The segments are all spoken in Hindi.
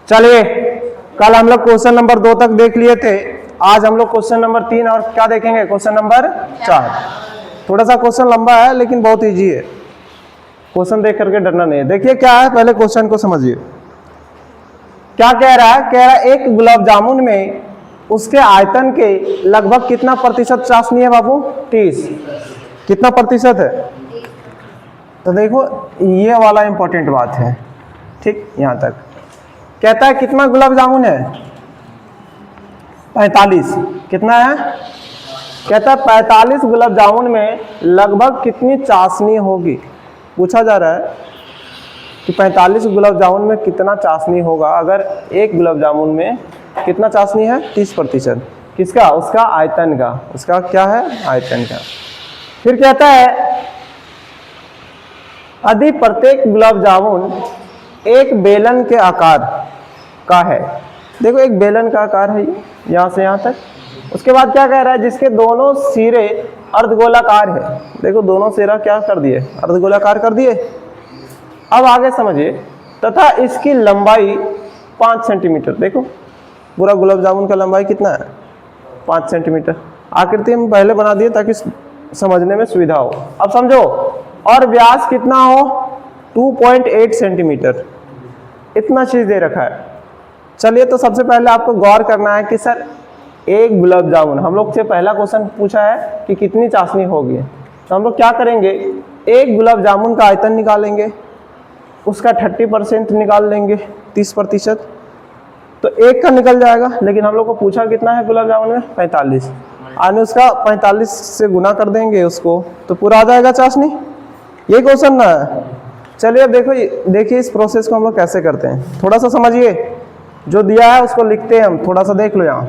चलिए, कल हम लोग क्वेश्चन नंबर 2 तक देख लिए थे। आज हम लोग क्वेश्चन नंबर 3 और क्या देखेंगे, क्वेश्चन नंबर 4। थोड़ा सा क्वेश्चन लंबा है लेकिन बहुत इजी है। क्वेश्चन देख करके डरना नहीं है। देखिए क्या है, पहले क्वेश्चन को समझिए। क्या कह रहा है? कह रहा है एक गुलाब जामुन में उसके आयतन के लगभग कितना प्रतिशत चाशनी है बाबू? 30। कितना प्रतिशत है? तो देखो ये वाला इंपॉर्टेंट बात है। ठीक, यहां तक कहता है कितना गुलाब जामुन है? 45। कितना है? कहता है 45 गुलाब जामुन में लगभग कितनी चाशनी होगी। पूछा जा रहा है कि 45 गुलाब जामुन में कितना चाशनी होगा। अगर एक गुलाब जामुन में कितना चाशनी है? 30%। किसका? उसका आयतन का। उसका क्या है? आयतन का। फिर कहता है यदि प्रत्येक गुलाब जामुन एक बेलन के आकार का है। देखो एक बेलन का आकार है ये, यहां से यहां तक। उसके बाद क्या कह रहा है? जिसके दोनों सिरे अर्धगोलाकार है। देखो दोनों सिरा क्या कर दिए? अर्धगोलाकार कर दिए। अब आगे समझिए। तथा इसकी लंबाई 5 सेंटीमीटर। देखो पूरा गुलाब जामुन का लंबाई कितना है? 5 सेंटीमीटर। आकृति हम पहले बना दिए ताकि समझने में सुविधा हो। अब समझो। और व्यास कितना हो? 2.8 सेंटीमीटर। इतना चीज दे रखा है। चलिए, तो सबसे पहले आपको गौर करना है कि सर एक गुलाब जामुन, हम लोग से पहला क्वेश्चन पूछा है कि कितनी चाशनी होगी। तो हम लोग क्या करेंगे? एक गुलाब जामुन का आयतन निकालेंगे, उसका 30% निकाल लेंगे, 30%। तो एक का निकल जाएगा। लेकिन हम लोग को पूछा कितना है गुलाब जामुन में? 45। आने उसका 45 से गुना कर देंगे उसको, तो पूरा आ जाएगा चाशनी। ये क्वेश्चन ना है। चलिए अब देखो, देखिए इस प्रोसेस को हम लोग कैसे करते हैं, थोड़ा सा समझिए। जो दिया है उसको लिखते हैं हम, थोड़ा सा देख लो। यहां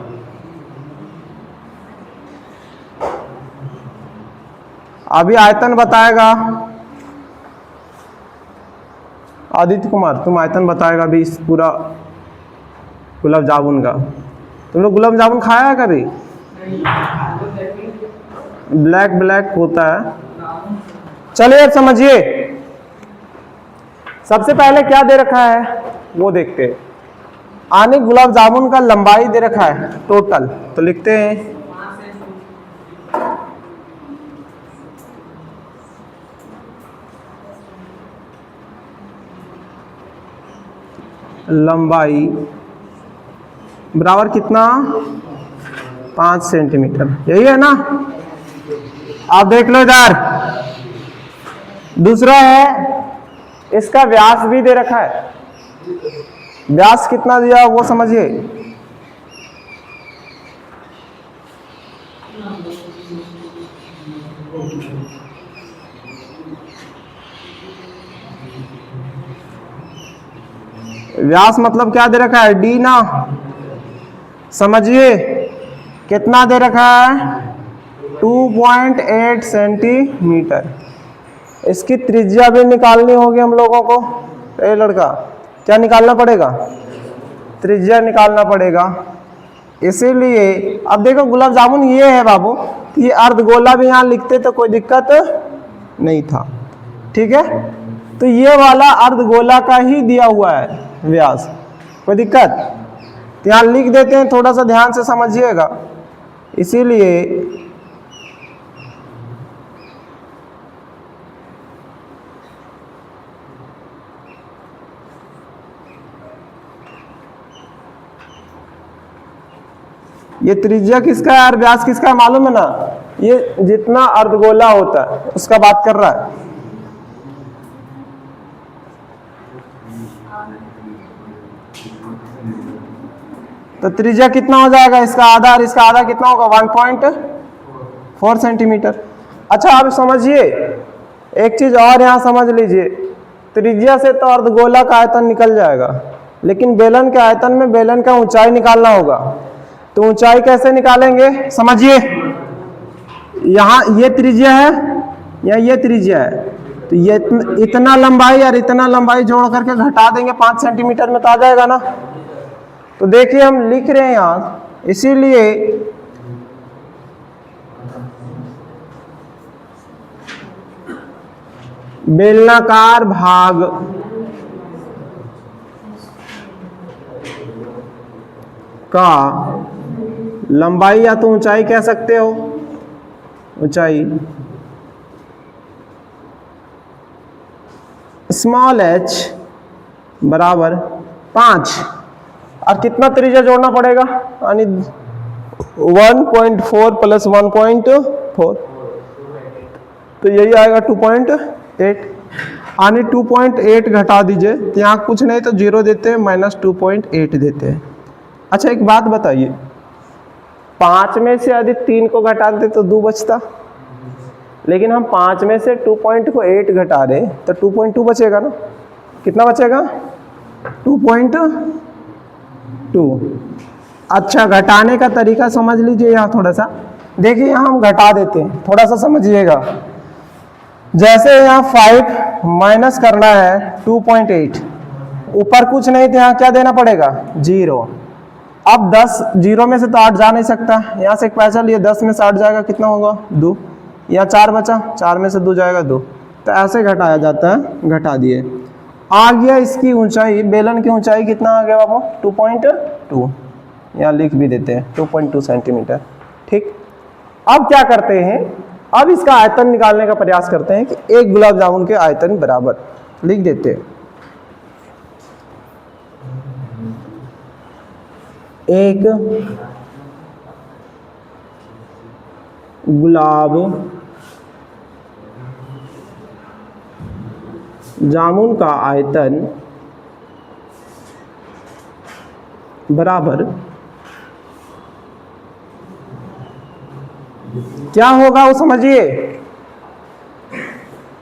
अभी आयतन बताएगा आदित्य कुमार, तुम आयतन बताएगा अभी इस पूरा गुलाब जामुन का। तुम लोग गुलाब जामुन खाया है कभी? ब्लैक ब्लैक होता है। चलिए अब समझिए। सबसे पहले क्या दे रखा है वो देखते हैं। आने गुलाब जामुन का लंबाई दे रखा है टोटल, तो लिखते हैं लंबाई बराबर कितना? 5 सेंटीमीटर। यही है ना? आप देख लो इधर। दूसरा है इसका व्यास भी दे रखा है। व्यास कितना दिया वो समझिए। व्यास मतलब क्या दे रखा है? डी ना। समझिए कितना दे रखा है? 2.8 सेंटीमीटर। इसकी त्रिज्या भी निकालनी होगी हम लोगों को। ए लड़का, क्या निकालना पड़ेगा? त्रिज्या निकालना पड़ेगा। इसीलिए अब देखो गुलाब जामुन ये है बाबू, ये अर्धगोला भी यहां लिखते तो कोई दिक्कत नहीं था। ठीक है, तो ये वाला अर्धगोला का ही दिया हुआ है व्यास, कोई दिक्कत? तो यहां लिख देते हैं, थोड़ा सा ध्यान से समझिएगा। इसीलिए ये त्रिज्या किसका है और व्यास किसका है मालूम है ना? ये जितना अर्धगोला होता है उसका बात कर रहा है। तो त्रिज्या कितना हो जाएगा? इसका आधा और इसका आधा कितना होगा? 1.4 सेंटीमीटर। अच्छा अब समझिए एक चीज और, यहां समझ लीजिए। त्रिज्या से तो अर्धगोला का आयतन निकल जाएगा, लेकिन बेलन के आयतन में बेलन का ऊंचाई निकालना होगा। तो ऊंचाई कैसे निकालेंगे? समझिए, यहां ये त्रिज्या है या ये त्रिज्या है, तो ये इतना लंबाई और इतना लंबाई जोड़ करके घटा देंगे 5 सेंटीमीटर में, तो आ जाएगा ना। तो देखिए हम लिख रहे हैं यहां, इसीलिए बेलनाकार भाग का लंबाई या तो ऊंचाई कह सकते हो, ऊंचाई स्मॉल h बराबर 5, और कितना त्रिज्या जोड़ना पड़ेगा, यानी 1.4 प्लस 1.4, तो यही आएगा 2.8, यानी 2.8 घटा दीजिए, तो यहाँ कुछ नहीं तो 0 देते हैं, माइनस 2.8 देते हैं। अच्छा एक बात बताइए, 5 में से यदि 3 को घटा देते तो 2 बचता, लेकिन हम 5 में से 2.8 घटा रहे तो 2.2 बचेगा ना, कितना बचेगा 2.2। अच्छा घटाने का तरीका समझ लीजिए, यहाँ थोड़ा सा देखिए, यहाँ हम घटा देते हैं, थोड़ा सा समझिएगा। जैसे यहाँ 5 माइनस करना है 2.8, ऊपर कुछ नहीं तो यहाँ क्या देना पड़ेगा 0। अब 10 0 में से तो 8 जा नहीं सकता, यहाँ से एक पैसा लिए 10 में से 8 जाएगा, कितना होगा 2, यहाँ 4 बचा, 4 में से 2 जाएगा 2, तो ऐसे घटाया जाता है, घटा दिए। आ गया इसकी ऊंचाई, बेलन की ऊंचाई कितना आ गया बाबू 2.2, यहाँ लिख भी देते हैं 2.2 सेंटीमीटर। ठीक, अब क्या करते हैं, अब इसका आयतन निकालने का प्रयास करते हैं कि एक गुलाब जामुन के आयतन बराबर, लिख देते हैं एक गुलाब जामुन का आयतन बराबर क्या होगा वो समझिए।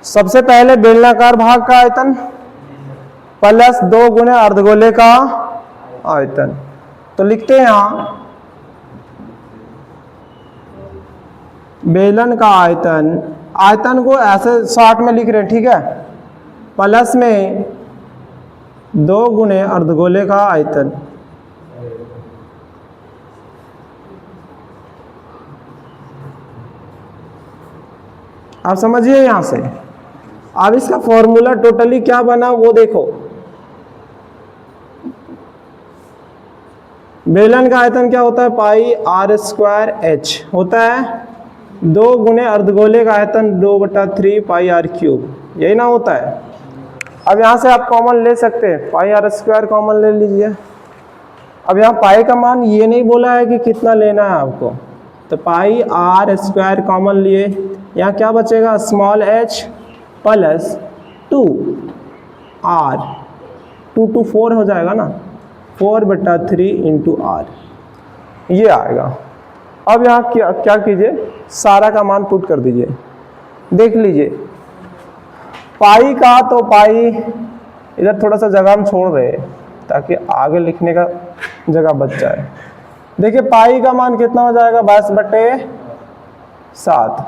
सबसे पहले बेलनाकार भाग का आयतन प्लस 2 गुने अर्धगोले का आयतन, तो लिखते हैं यहां बेलन का आयतन, आयतन को ऐसे शॉर्ट में लिख रहे हैं, ठीक है, प्लस में 2 गुने अर्धगोले का आयतन, आप समझिए यहां से। अब इसका फॉर्मूला टोटली क्या बना वो देखो, बेलन का आयतन क्या होता है पाई r स्क्वायर h होता है, 2 गुने अर्धगोले का आयतन 2/3 पाई r क्यूब, यही ना होता है। अब यहाँ से आप कॉमन ले सकते हैं, पाई r स्क्वायर कॉमन ले लीजिए। अब यहाँ पाई का मान ये नहीं बोला है कि कितना लेना है आपको, तो पाई r स्क्वायर कॉमन लिए, यहाँ क्या बचेगा small h plus 2r, 2 to 4 हो जाएगा ना, 4/3 इंटू r, ये आएगा। अब यहाँ क्या कीजिए, सारा का मान पुट कर दीजिए, देख लीजिए पाई का, तो पाई इधर थोड़ा सा जगह हम छोड़ रहे हैं ताकि आगे लिखने का जगह बच जाए। देखिए पाई का मान कितना हो जाएगा 22/7,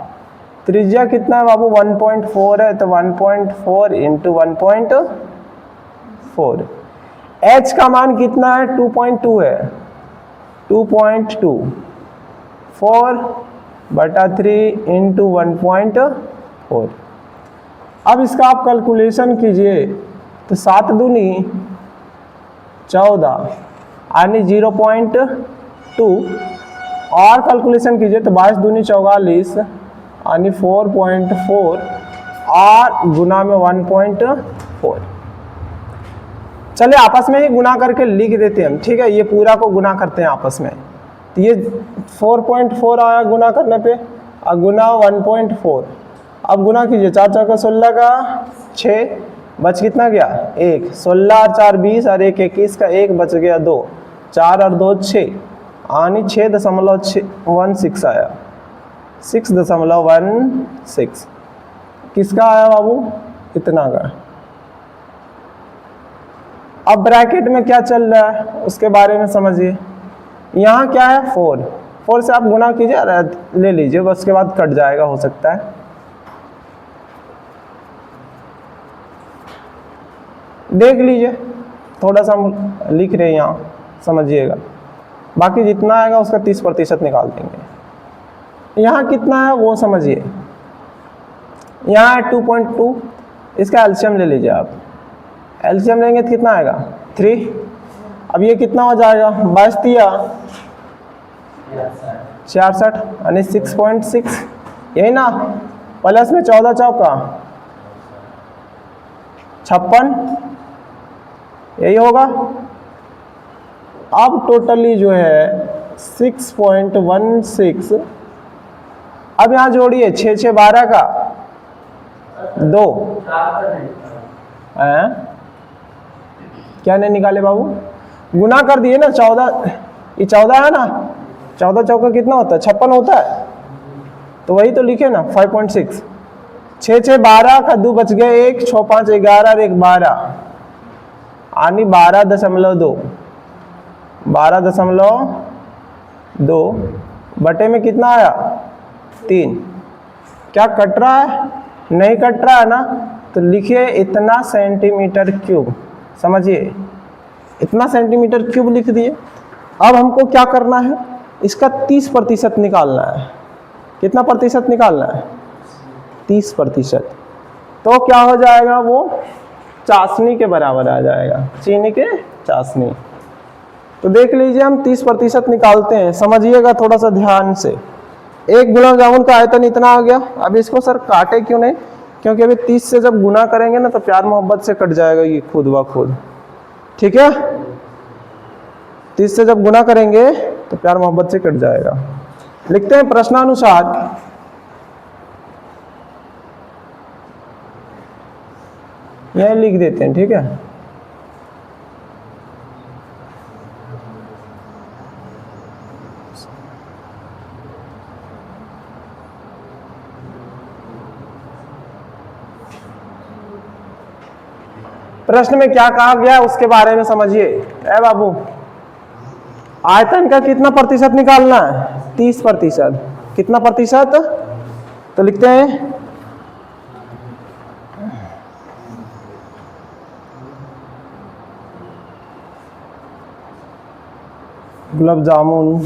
त्रिज्या कितना है बाबू 1.4 है, तो 1.4 इंटू 1.4, h का मान कितना है 2.2 है, 2.2, 4/3 इंटू 1.4। अब इसका आप कैलकुलेशन कीजिए तो 7 दूनी 14 यानी 0.2, और कैलकुलेशन कीजिए तो 22 दूनी 44 यानी 4.4 और गुना में 1.4। चलिए आपस में ही गुना करके लिख देते हैं हम, ठीक है, ये पूरा को गुना करते हैं आपस में, तो ये 4.4 आया गुना करने पे, और गुना 1.4। अब गुना कीजिए, 4 4 16 का 6, बच कितना गया 1, 16 और 4 20 और 1 21 का 1 बच गया 2, 4 और 2 6 यानी 6.16 आया, 6.16 किसका आया बाबू इतना का। अब ब्रैकेट में क्या चल रहा है उसके बारे में समझिए, यहाँ क्या है 4 से आप गुना कीजिए, ले लीजिए, बस उसके बाद कट जाएगा हो सकता है। देख लीजिए, थोड़ा सा हम लिख रहे हैं यहाँ, समझिएगा, बाकी जितना आएगा उसका 30% निकाल देंगे। यहाँ कितना है वो समझिए, यहाँ है 2.2, इसका एलसीएम ले लीजिए आप, एलसीएम लेंगे तो कितना आएगा 3, अब ये कितना हो जाएगा, 22 तिया 66 यानी 6.6, यही ना, प्लस में 14 चौका 56, यही होगा। अब टोटली जो है 6.16, अब यहाँ जोड़िए 6 6 12 का 2, क्या नहीं निकाले बाबू, गुना कर दिए ना, 14, ये 14 है ना, 14 चौका कितना होता है, 56 होता है, तो वही तो लिखे ना 5.6। 6 6 12 का 2 बच गए, 1 6 5 11 और 1 12 यानी 12.2, 12.2 बटे में कितना आया 3। क्या कट रहा है, नहीं कट रहा है ना, तो लिखिए इतना सेंटीमीटर क्यूब, समझिए इतना सेंटीमीटर क्यूब लिख दिए। अब हमको क्या करना है, इसका 30% निकालना है। कितना प्रतिशत निकालना है, 30%। तो क्या हो जाएगा, वो चाशनी के बराबर आ जाएगा, चीनी के चाशनी। तो देख लीजिए हम 30% निकालते हैं, समझिएगा थोड़ा सा ध्यान से। एक गुलाब जामुन का आयतन इतना आ गया। अब इसको सर काटे क्यों नहीं, क्योंकि अभी 30 से जब गुना करेंगे ना तो प्यार मोहब्बत से कट जाएगा ये खुद ब खुद, ठीक है। 30 से जब गुना करेंगे तो प्यार मोहब्बत से कट जाएगा। लिखते हैं प्रश्नानुसार, यह लिख देते हैं, ठीक है। प्रश्न में क्या कहा गया उसके बारे में समझिए। ए बाबू, आयतन का कितना प्रतिशत निकालना है, 30%। कितना प्रतिशत, तो लिखते हैं गुलाब जामुन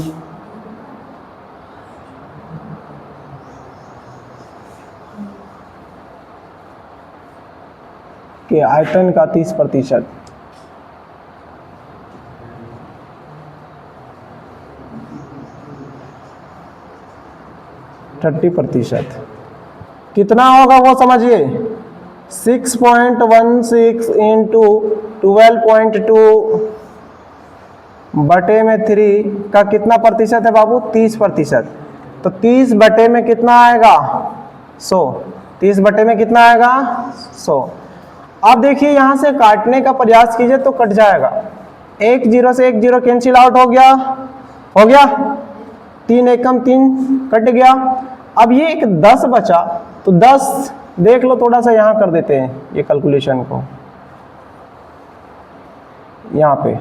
के आयतन का 30%। कितना होगा वो समझिए, 6.16 इंटू 12.2 बटे में 3 का कितना प्रतिशत है बाबू, 30%। तो 30 बटे में कितना आएगा, 100। 30 बटे में कितना आएगा, 100। अब देखिए यहां से काटने का प्रयास कीजिए तो कट जाएगा। 1 0 से 1 0 कैंसिल आउट हो गया, 3 एकम 3 कट गया। अब ये एक 10 बचा, तो 10 देख लो, थोड़ा सा यहाँ कर देते हैं ये कैलकुलेशन को, यहाँ पे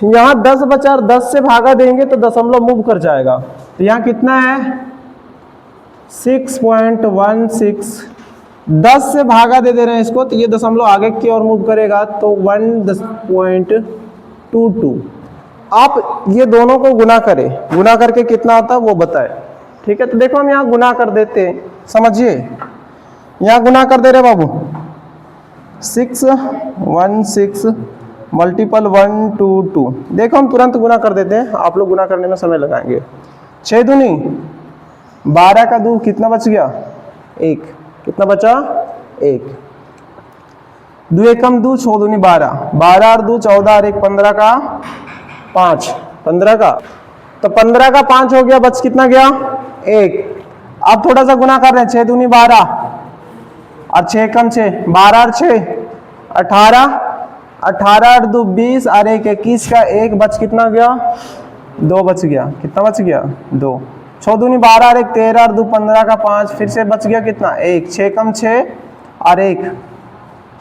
यहाँ 10 बचा और 10 से भागा देंगे तो दशमलव मूव कर जाएगा। तो यहाँ कितना है 6.16, 10 से भागा दे रहे हैं इसको, तो ये दशमलव आगे की ओर मूव करेगा तो 1.22। आप ये दोनों को गुना करें, गुना करके कितना आता है वो बताए, ठीक है। तो देखो हम यहाँ गुना कर देते हैं, समझिए यहाँ गुना कर दे रहे बाबू, 616 मल्टीपल 122। देखो हम तुरंत गुना कर देते हैं, आप लोग गुना करने में समय लगाएंगे। 6 दूनी 12 का 2 कितना बच गया, 1। कितना बचा, 1। 2 एकम 2, 6 दूनी 12, 12 और 2 14 और 1 15 का 5, 15 का, तो 15 का 5 हो गया, बच कितना गया, 1। अब थोड़ा सा गुना कर रहे हैं, 6 दूनी 12 और 6 एकम 6, 12 और 6 18, 18 और 2 20 और 1 21 का 1 बच कितना गया, 2 बच गया। कितना बच गया, 2। 6 दूनी 12 और 1 13 और 2 15 का 5, फिर से बच गया कितना, 1। 6 कम 6 और 1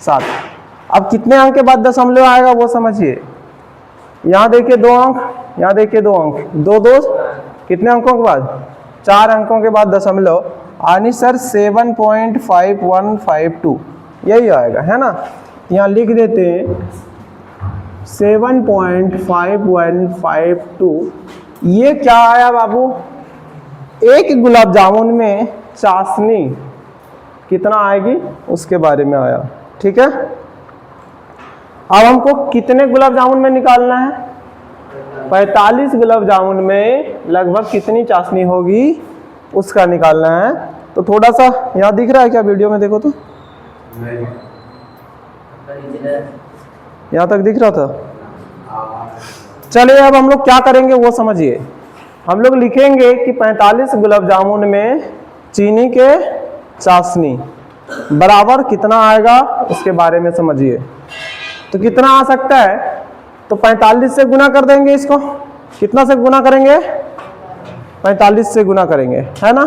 7। अब कितने अंक के बाद दशमलव आएगा वो समझिए। यहाँ देखिए 2 अंक, यहाँ देखिए 2 अंक, 2 2 कितने अंकों के बाद, 4 अंकों के बाद दशमलव, यानी सर 7.5152 यही आएगा, है ना। यहाँ लिख देते हैं 7.5152। ये क्या आया बाबू, एक गुलाब जामुन में चाशनी कितना आएगी उसके बारे में आया, ठीक है। अब हमको कितने गुलाब जामुन में निकालना है? 45 गुलाब जामुन में लगभग कितनी चाशनी होगी उसका निकालना है। तो थोड़ा सा यहाँ दिख रहा है क्या? वीडियो में देखो तो, यहाँ तक दिख रहा था। चलिए अब हम लोग क्या करेंगे वो समझिए। हम लोग लिखेंगे कि 45 गुलाब जामुन में चीनी के चाशनी बराबर कितना आएगा उसके बारे में समझिए। तो कितना आ सकता है? तो 45 से गुना कर देंगे इसको। कितना से गुना करेंगे? 45 से गुना करेंगे, है ना,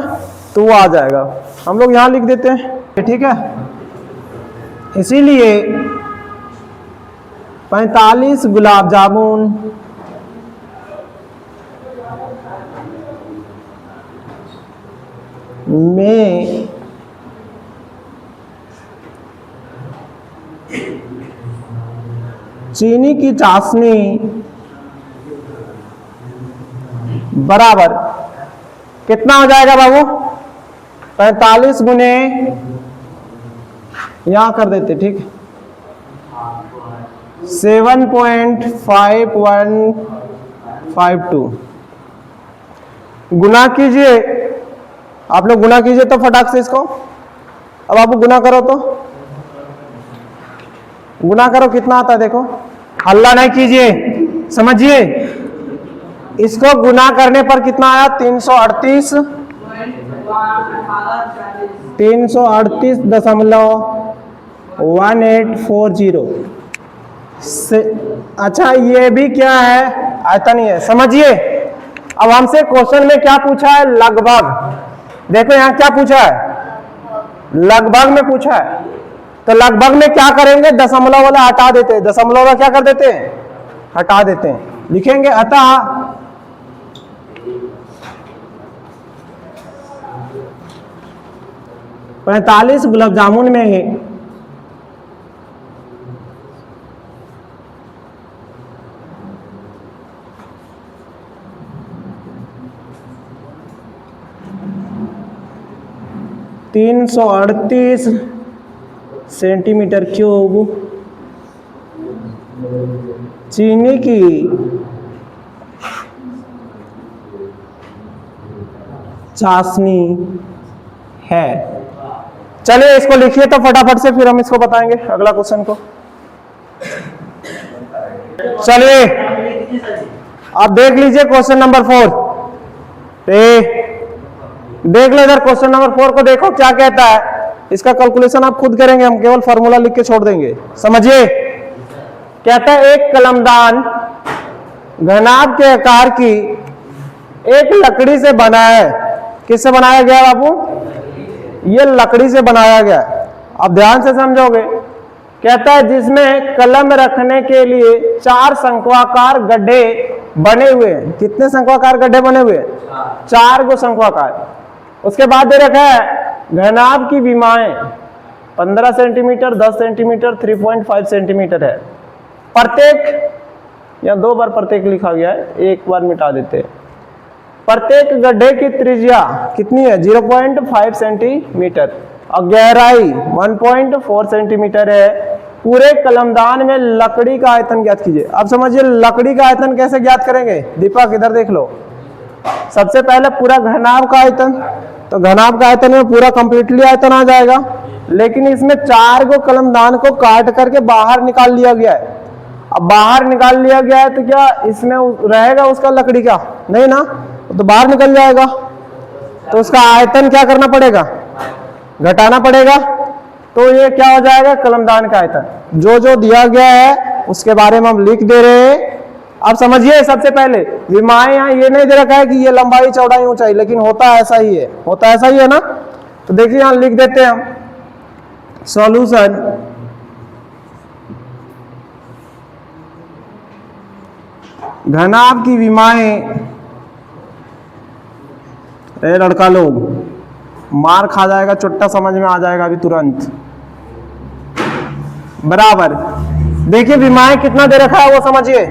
तो वो आ जाएगा। हम लोग यहाँ लिख देते हैं, ठीक है। इसीलिए 45 गुलाब जामुन में चीनी की चाशनी बराबर कितना हो जाएगा बाबू? 45 गुने, यहां कर देते, ठीक, 7.5152 गुना कीजिए। आप लोग गुना कीजिए तो फटाक से इसको। अब आप गुना करो तो गुना करो, कितना आता है देखो। हल्ला नहीं कीजिए, समझिए। इसको गुना करने पर कितना आया? 338.1840 से। अच्छा ये भी क्या है? आयतन ही है, समझिए। अब हमसे क्वेश्चन में क्या पूछा है? लगभग। देखो यहाँ क्या पूछा है? लगभग में पूछा है। तो लगभग में क्या करेंगे? दशमलव वाला हटा देते हैं। दशमलव वाला क्या कर देते हैं? हटा देते हैं। लिखेंगे अतः 45 गुलाब जामुन में है 338 सेंटीमीटर क्यूब चीनी की चाशनी है। चलिए इसको लिखिए तो फटाफट से, फिर हम इसको बताएंगे अगला क्वेश्चन को। चलिए आप देख लीजिए क्वेश्चन नंबर 4। देख लो इधर क्वेश्चन नंबर 4 को, देखो क्या कहता है। इसका कैलकुलेशन आप खुद करेंगे, हम केवल फॉर्मूला लिख के छोड़ देंगे। समझिए, कहता है एक कलमदान घनाभ के आकार की एक लकड़ी से बना है। किससे बनाया गया बाबू? ये लकड़ी से बनाया गया। अब ध्यान से समझोगे। कहता है जिसमें कलम रखने के लिए 4 शंक्वाकार गड्ढे बने हुए हैं। कितने शंक्वाकार गड्ढे बने हुए हैं? 4 गो शंक्वाकार। उसके बाद दे रखा है घनाभ की विमाएं 15 सेंटीमीटर, 10 सेंटीमीटर, 3.5 सेंटीमीटर है। प्रत्येक, या 2 बार प्रत्येक लिखा गया है, एक बार मिटा देते हैं। प्रत्येक गड्ढे की त्रिज्या कितनी है? 0.5 सेंटीमीटर और गहराई 1.4 सेंटीमीटर है। पूरे कलमदान में लकड़ी का आयतन ज्ञात कीजिए। अब समझिए लकड़ी का आयतन कैसे ज्ञात करेंगे? दीपक इधर देख लो। सबसे पहले पूरा घनाभ का आयतन, तो घनाभ का आयतन में पूरा कंप्लीटली आयतन आ जाएगा। लेकिन इसमें 4 गो कलमदान को काट करके बाहर निकाल लिया गया है। अब बाहर निकाल लिया गया है तो क्या इसमें रहेगा उसका लकड़ी का? नहीं ना, तो बाहर निकल जाएगा। तो उसका आयतन क्या करना पड़ेगा? घटाना पड़ेगा। तो ये क्या हो जाएगा? कलमदान का आयतन। जो जो दिया गया है उसके बारे में हम लिख दे रहे हैं। अब समझिए, सबसे पहले विमाएं, यहाँ ये नहीं दे रखा है कि ये लंबाई, चौड़ाई, ऊंचाई, लेकिन होता ऐसा ही है। होता ऐसा ही है ना। तो देखिए यहाँ लिख देते हैं हम सॉल्यूशन। घनाभ की विमाएं, लड़का लोग मार खा जाएगा, चुट्टा समझ में आ जाएगा अभी तुरंत। बराबर, देखिए विमाएं कितना दे रखा है वो समझिए।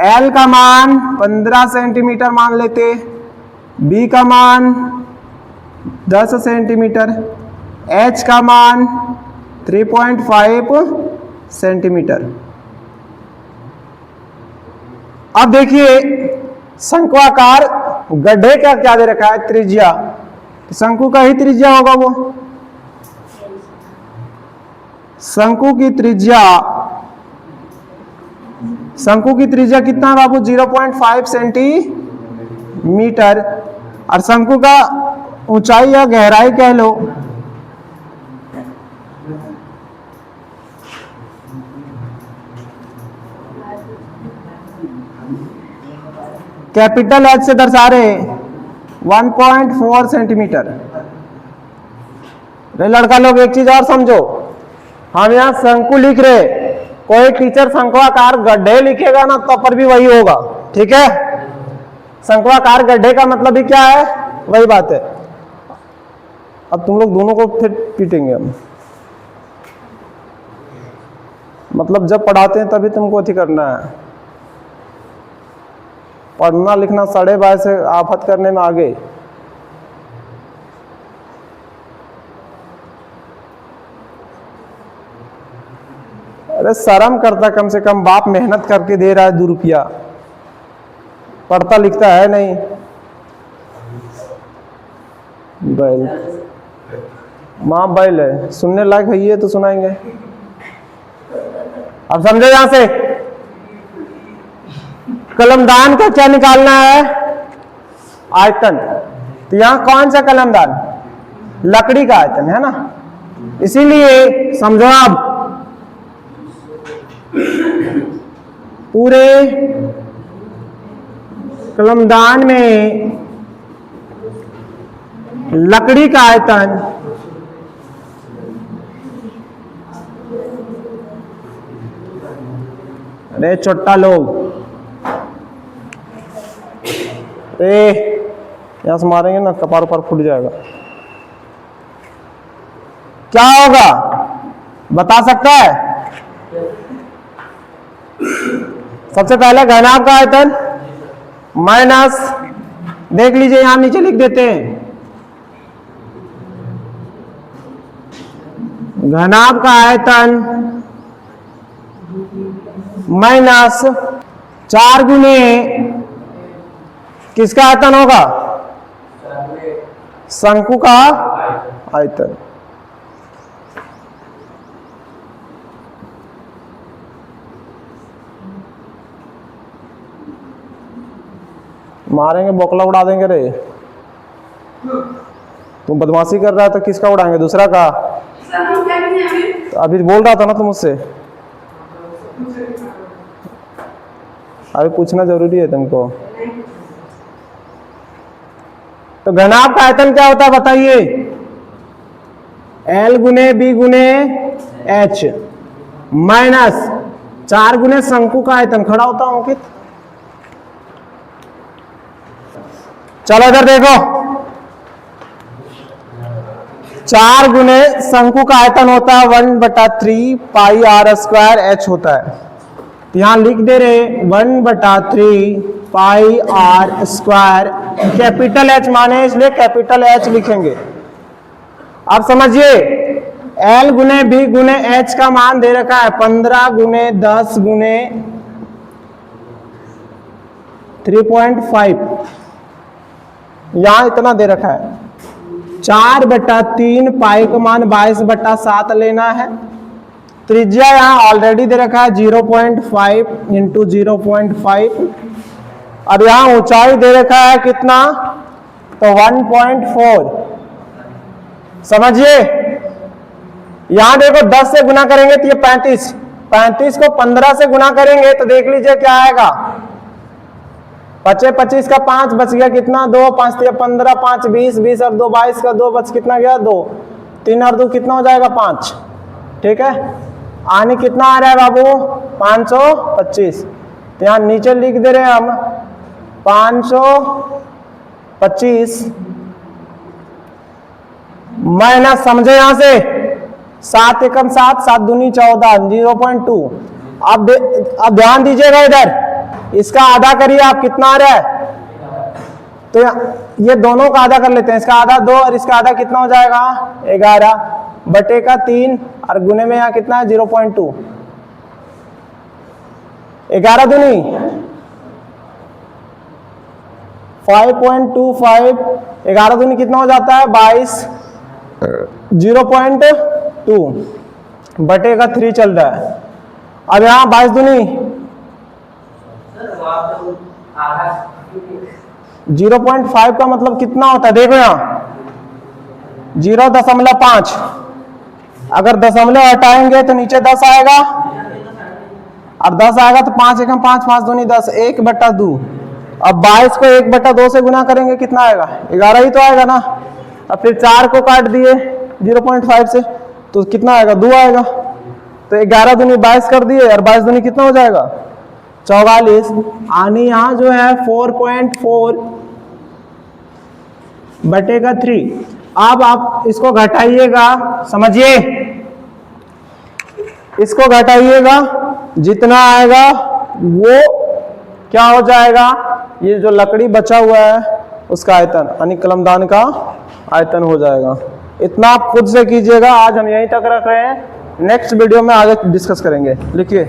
L का मान 15 सेंटीमीटर मान लेते, B का मान 10 सेंटीमीटर, H का मान 3.5 सेंटीमीटर। अब देखिए शंक्वाकार गड्ढे का क्या दे रखा है, त्रिज्या। शंकु का ही त्रिज्या होगा वो। शंकु की त्रिज्या कितना है बाबू, 0.5 सेंटीमीटर। और शंकु का ऊंचाई या गहराई कह लो, कैपिटल एच से दर्शा रहे 1.4 सेंटीमीटर। लड़का लोग एक चीज और समझो, हम यहाँ शंकु लिख रहे, कोई टीचर शंक्वाकार गड्ढे लिखेगा ना तो पर भी वही होगा, ठीक है। शंक्वाकार गड्ढे का मतलब भी क्या है, वही बात है। अब तुम लोग दोनों को फिर पीटेंगे हम, मतलब जब पढ़ाते हैं तभी तुमको अथी करना है। पढ़ना लिखना साढ़े बाय से आफत करने में आगे। अरे शर्म करता, कम से कम बाप मेहनत करके दे रहा है 2 रुपया, पढ़ता लिखता है नहीं। बैल माँ बैल है, सुनने लायक है ये तो सुनाएंगे। अब समझो यहां से कलमदान का क्या निकालना है, आयतन। तो यहां कौन सा कलमदान, लकड़ी का आयतन है ना, इसीलिए समझो आप पूरे कलमदान में लकड़ी का आयतन अरे छोटा लोग यहां से मारेंगे ना कपार पर फूट जाएगा। क्या होगा बता सकता है? सबसे पहले घनाभ का आयतन माइनस, देख लीजिए यहां नीचे लिख देते हैं, घनाभ का आयतन माइनस 4 गुने किसका आयतन होगा, शंकु का आयतन। मारेंगे बोकला उड़ा देंगे रे। तुम बदमाशी कर रहा है तो किसका उड़ाएंगे, दूसरा का। तो अभी बोल रहा था ना तुम मुझसे, अभी पूछना जरूरी है तुमको। तो घनाभ का आयतन क्या होता है बताइए, L गुने बी गुने एच माइनस 4 गुने शंकु का आयतन। खड़ा होता हूं अंकित, चलो इधर देखो, 4 गुने शंकु का आयतन होता है 1/3 पाई आर स्क्वायर एच होता है। यहां लिख दे रहे 1/3 पाई आर स्क्वायर, कैपिटल एच माने इसलिए कैपिटल एच लिखेंगे। अब समझिए L गुने बी गुने एच का मान दे रखा है 15 गुने 10 गुने 3.5, यहां इतना दे रखा है। 4/3 पाई का मान 22/7 लेना है। त्रिज्या यहां ऑलरेडी दे रखा है 0.5 इंटू 0.5, और यहां ऊंचाई दे रखा है कितना, तो 1.4। समझिए यहां देखो 10 से गुना करेंगे तो ये 35 को 15 से गुना करेंगे तो देख लीजिए क्या आएगा, 25 का 5 बच गया कितना, 2, 5 3 15, 5 20, 20 और 2 22 का 2 बच कितना गया 2, 3 और 2 कितना हो जाएगा 5, ठीक है। आने कितना आ रहा है बाबू 525, तो यहां नीचे लिख दे रहे हैं हम 525 माइनस, समझे यहां से 7 एकम 7, 7 दूनी 14, 0.2। अब ध्यान दीजिएगा इधर, इसका आधा करिए आप, कितना आ रहा है, तो ये दोनों का आधा कर लेते हैं, इसका आधा 2 और इसका आधा कितना हो जाएगा 11/3, और गुने में यहाँ कितना है 0.2, 11 दूनी 5.25, 11 दूनी कितना हो जाता है 22, 0.2 बटे का 3 चल रहा है। अब यहाँ 22 दूनी 0.5 का मतलब कितना होता है, देखो यहाँ 0.5, अगर दशमलव हटाएंगे तो नीचे 10 आएगा, और 10 आएगा तो 5 एकम 5, 5 दूनी 10, 1/2। अब 22 को 1/2 से गुना करेंगे कितना आएगा, 11 ही तो आएगा ना। अब फिर 4 को काट दिए 0.5 से तो कितना आएगा, 2 आएगा। तो 11 दूनी 22 कर दिए, और 22 दूनी कितना हो जाएगा 44। आनी यहाँ जो है 4.4 बटे का 3। अब आप इसको घटाइएगा, समझिए, इसको घटाइएगा, जितना आएगा वो क्या हो जाएगा, ये जो लकड़ी बचा हुआ है उसका आयतन, यानी कलमदान का आयतन हो जाएगा। इतना आप खुद से कीजिएगा। आज हम यहीं तक रख रहे हैं, नेक्स्ट वीडियो में आगे डिस्कस करेंगे। लिखिए।